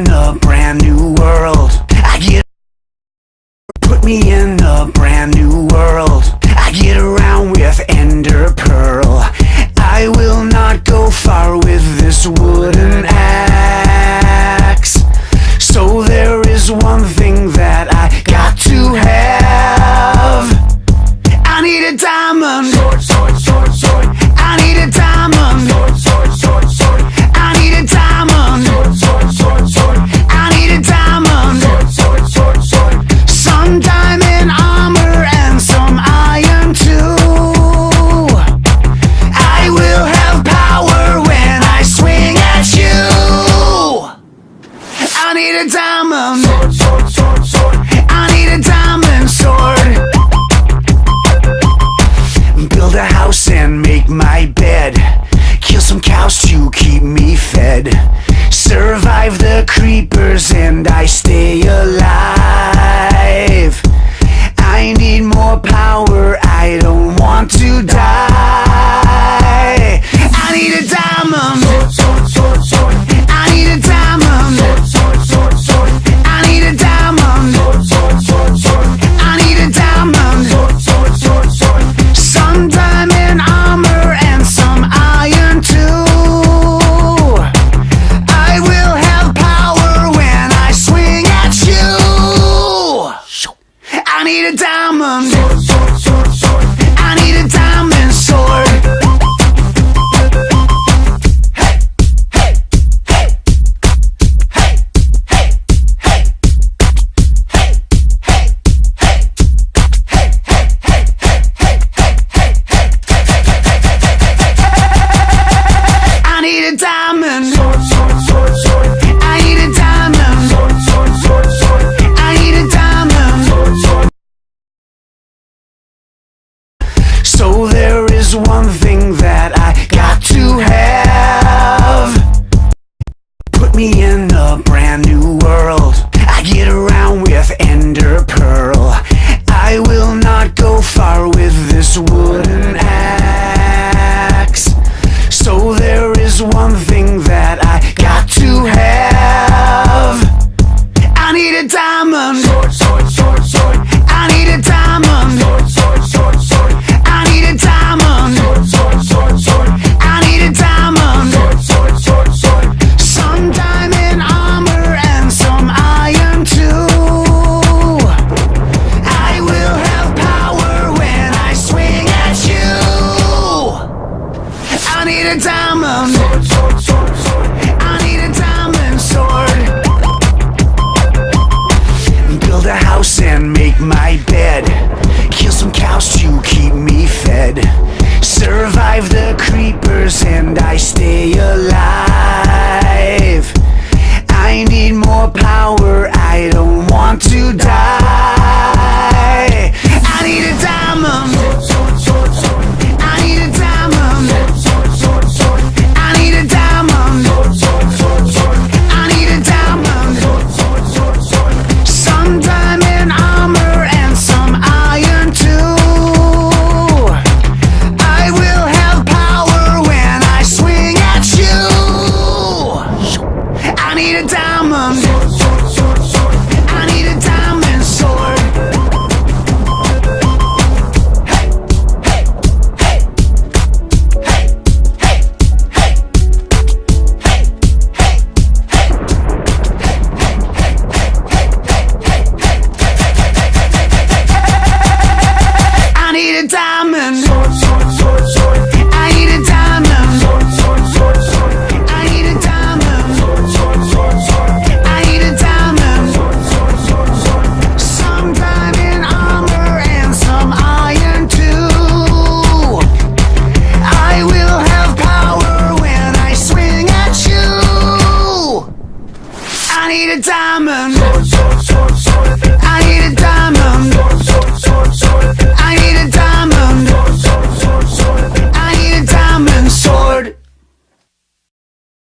in a brand new world. Put me in a brand new world. I get around with ender pearl. I will not go far with this wooden axe. So there is one thing that I got to have. I need a diamond. Sword, sword, sword, sword. I need a diamond. Sword, sword, sword, sword. I need a diamond. Sword, sword, sword, sword. I need a diamond. Sword, sword, sword, sword. Some diamond armor and some iron too. I will have power when I swing at you. I need a diamond. Sword, sword, sword, sword. I need a diamond sword. Build a house and make my bed. Kill some cows to keep me fed. Survive the creepers and I stay alive. I need more power, I don't want to die. I need a diamond. Sword, sword, sword, sword. I need a diamond. Sword, sword, sword, sword. I need a diamond. Sword, sword, sword, sword. I need a diamond. Sword, sword, sword, sword. Some diamond armor and some iron too. I will have power when I swing at you. I need a diamond. Sword, sword, sword, sword. I need a diamond sword. Hey, hey, hey, hey, hey, hey, hey, hey, hey, hey, hey, hey, hey, hey, I need a diamond. Sword, sword, sword, sword. I need a diamond. Sword, sword, sword, sword. I need a diamond. Sword, sword. So there is one thing that I got to have. Put me in a brand new world. I get around with ender pearl. I will not go far with this wooden axe. So there is one thing that I got to have. I need a diamond. Sword, sword, sword, sword. I need a diamond. Sword, sword, sword, sword. I need a diamond. Sword, sword, sword, sword. I need a diamond. Sword, sword, sword, sword. Some diamond armor and some iron too. I will have power when I swing at you. I need a diamond. Sword, sword, sword, sword. I need a diamond sword. Build a house and make my bed. Kill some cows to keep me fed. Survive the creepers and I stay alive. I need more power, I don't want to die. I need a diamond. Sword, sword, sword, sword. I need a diamond. Sword, sword, sword, sword. I need a diamond. Sword, sword, sword, sword. I need a diamond. Sword, sword, sword, sword. Some diamond armor and some iron too. I will have power when I swing at you. I need a diamond. Sword, sword, sword, sword. I need a diamond sword. Hey, hey, hey, hey, hey, hey, hey, hey, hey, I need a diamond. Sword, sword, sword, sword. I need a diamond. Sword, sword, sword, sword. I need a diamond. Sword, sword, sword, sword. I need a diamond. Sword, sword, sword, sword. Some diamond armor and some iron too. I will have power when I swing at you. I need a diamond. Sword, sword, sword, sword. I need a diamond. Sword, sword, sword, sword. I